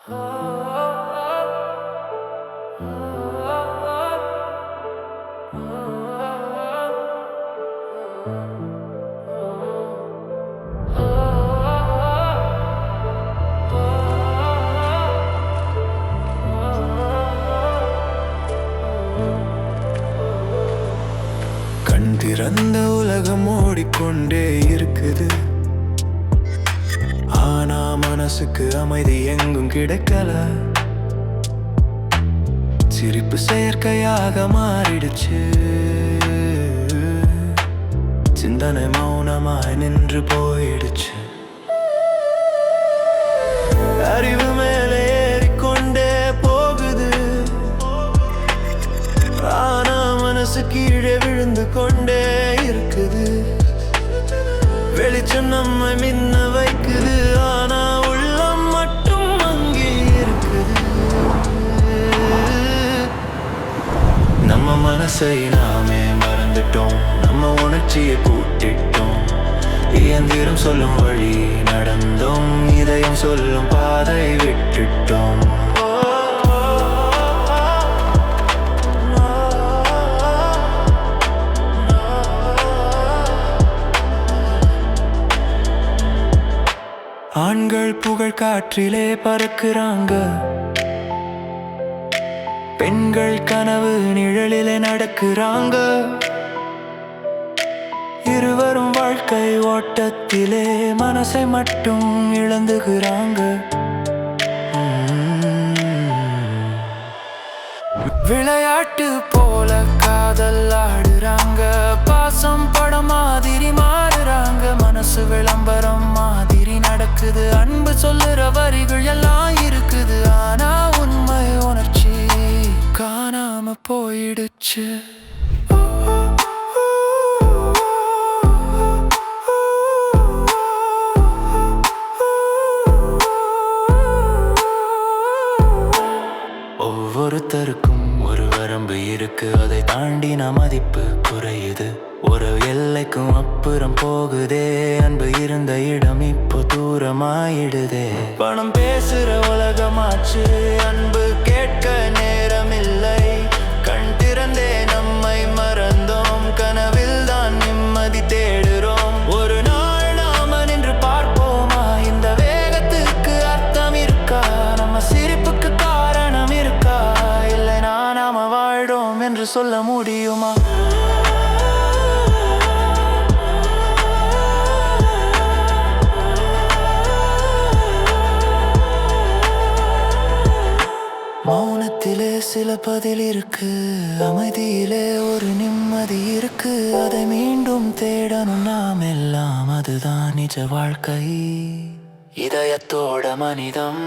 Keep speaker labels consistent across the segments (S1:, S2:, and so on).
S1: கண் திறந்த உலகம் ஓடிக்கொண்டே இருக்குது. ஆனா மனசுக்கு அமைதி எங்கும் கிடைக்கல. சிரிப்பு செயற்கையாக மாறிடுச்சு. சிந்தனை மௌனமாய் நின்று போயிடுச்சு. அறிவு மேலே ஏறிக்கொண்டே போகுது. ஆனா மனசு கீழே விழுந்து கொண்டே இருக்குது. வெளிச்சம் நம்மை மின்ன வைக்குது. ஆனா உள்ளம் மட்டும் அங்கே இருக்குது. நம்ம மனசை நாமே மறந்துட்டோம். நம்ம உணர்ச்சியை கூட்டிட்டோம். இயந்திரம் சொல்லும் வழி நடந்தோம். இதயம் சொல்லும் பாதை விட்டுட்டோம். ஆண்கள் புகழ் காற்றிலே பறக்குறாங்க. பெண்கள் கனவு நிழலிலே நடக்குறாங்க. இருவரும் வாழ்க்கை ஓட்டத்திலே மனசை மட்டும் இழந்துகிறாங்க. விளையாட்டு போல காதல் ஆடுறாங்க. பாசம் படம் மாதிரி மாறுறாங்க. மனசு விளம்பரம் மாதிரி நடக்குது. அன்பு சொல்லுற வரிகள் எல்லாம் இருக்குது. ஆனா உண்மை உணர்ச்சி காணாம போயிடுச்சு. ஒவ்வொருத்தருக்கும் ஒரு வரம்பு இருக்கு. அதை தாண்டி நம் மதிப்பு குறையுது. ஒரு எல்லைக்கும் அப்புறம் போகுதே. அன்பு இருந்த இடம் இப்போ தூரமாயிடுதே. பணம் பேசுற உலகமாச்சு. அன்பு கேட்க நேரம் இல்லை. கண் திறந்தே நம்மை மறந்தோம். கனவில் தான் நிம்மதி தேடுறோம். ஒரு நாள் நாம நின்று பார்ப்போமா? இந்த வேகத்துக்கு அர்த்தம் இருக்கா? நம்ம சிரிப்புக்கு காரணம் இருக்கா? இல்லை நாம வாழ்றோம் என்று சொல்ல முடியுமா? மௌனத்திலே சில பதில் இருக்கு. அமைதியிலே ஒரு நிம்மதி இருக்கு. அதை மீண்டும் தேடணும் நாம் எல்லாம். அதுதான் நிஜ வாழ்க்கை. இதயத்தோட மனிதம்.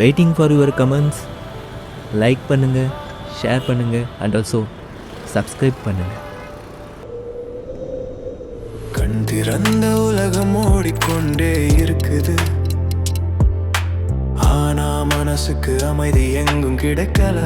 S2: Waiting for your comments. Like பண்ணுங்கள், ஷேர் பண்ணுங்கள் அண்ட் ஆல்சோ சப்ஸ்கிரைப் பண்ணுங்கள்.
S1: கண் திறந்த உலகம் ஓடிக்கொண்டே இருக்குது. ஆனா மனசுக்கு அமைதி எங்கும் கிடைக்கல.